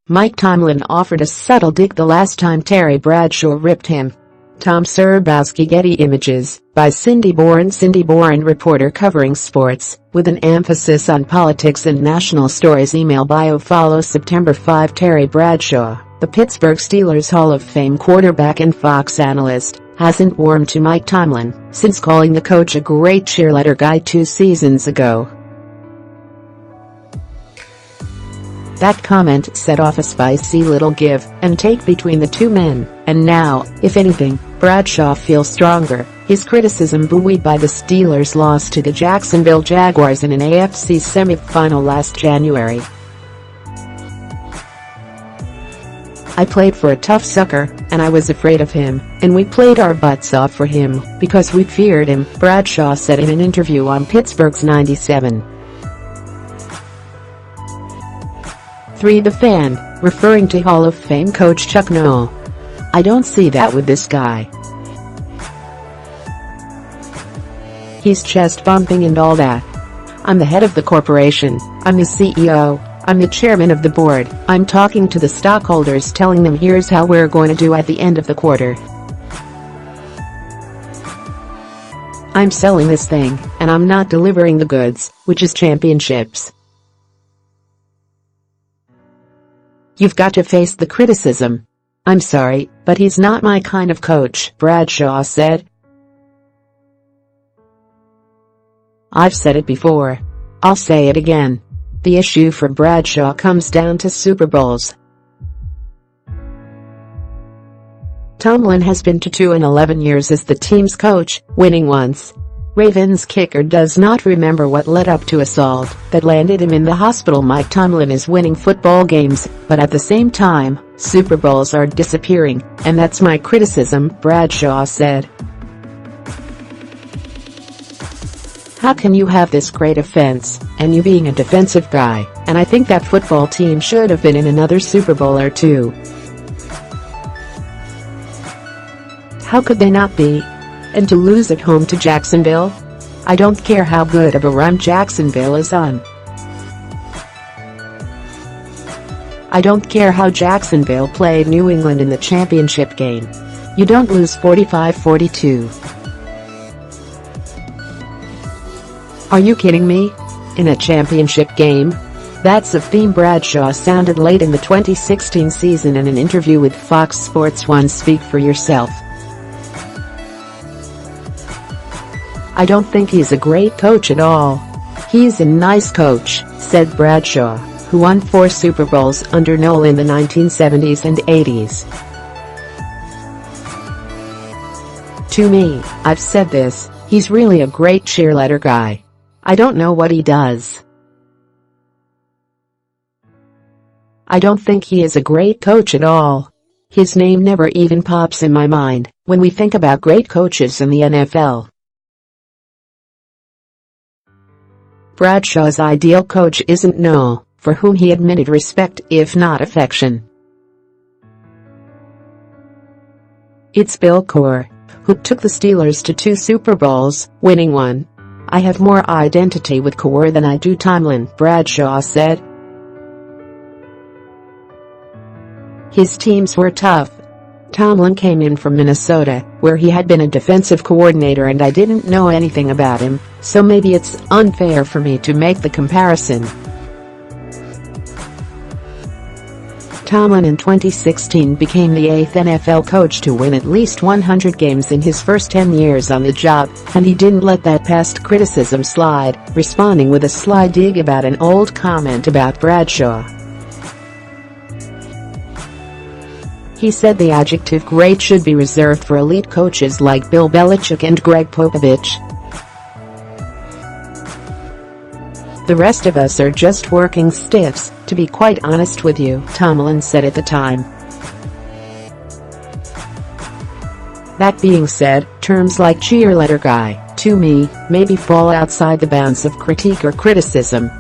Mike Tomlin offered a subtle dig the last time Terry Bradshaw ripped him. Tom Serbowski. Getty Images, by Cindy Bourne. Cindy Bourne, reporter covering sports, with an emphasis on politics and national stories. Email bio. Follow September 5. Terry Bradshaw, the Pittsburgh Steelers Hall of Fame quarterback and Fox analyst, hasn't warmed to Mike Tomlin since calling the coach a great cheerleader guy 2 seasons ago. That comment set off a spicy little give and take between the two men, and now, if anything, Bradshaw feels stronger. His criticism buoyed by the Steelers' loss to the Jacksonville Jaguars in an AFC semifinal last January. "I played for a tough sucker, and I was afraid of him, and we played our butts off for him because we feared him," Bradshaw said in an interview on Pittsburgh's 97.3 The Fan, referring to Hall of Fame coach Chuck Noll. "I don't see that with this guy. He's chest bumping and all that. I'm the head of the corporation, I'm the CEO, I'm the chairman of the board, I'm talking to the stockholders telling them here's how we're going to do at the end of the quarter. I'm selling this thing, and I'm not delivering the goods, which is championships. You've got to face the criticism. I'm sorry, but he's not my kind of coach," Bradshaw said. "I've said it before. I'll say it again. The issue for Bradshaw comes down to Super Bowls. Tomlin has been to 2 in 11 years as the team's coach, winning once. Ravens kicker does not remember what led up to assault that landed him in the hospital. Mike Tomlin is winning football games, but at the same time, Super Bowls are disappearing, and that's my criticism," Bradshaw said. "How can you have this great offense, and you being a defensive guy, and I think that football team should have been in another Super Bowl or 2. How could they not be? And to lose at home to Jacksonville? I don't care how good of a run Jacksonville is on. I don't care how Jacksonville played New England in the championship game. You don't lose 45-42. Are you kidding me? In a championship game? That's a theme." Bradshaw sounded late in the 2016 season in an interview with Fox Sports 1 Speak for Yourself. "I don't think he's a great coach at all. He's a nice coach," said Bradshaw, who won 4 Super Bowls under Noll in the 1970s and 80s. "To me, I've said this, he's really a great cheerleader guy. I don't know what he does. I don't think he is a great coach at all. His name never even pops in my mind when we think about great coaches in the NFL." Bradshaw's ideal coach isn't Noll, for whom he admitted respect if not affection. It's Bill Cowher, who took the Steelers to 2 Super Bowls, winning 1. "I have more identity with Cowher than I do Tomlin," Bradshaw said. His teams were tough. Tomlin came in from Minnesota, where he had been a defensive coordinator, and I didn't know anything about him, so maybe it's unfair for me to make the comparison. Tomlin in 2016 became the 8th NFL coach to win at least 100 games in his first 10 years on the job, and he didn't let that past criticism slide, responding with a sly dig about an old comment about Bradshaw. He said the adjective great should be reserved for elite coaches like Bill Belichick and Greg Popovich. "The rest of us are just working stiffs, to be quite honest with you," Tomlin said at the time. That being said, terms like cheerleader guy, to me, maybe fall outside the bounds of critique or criticism.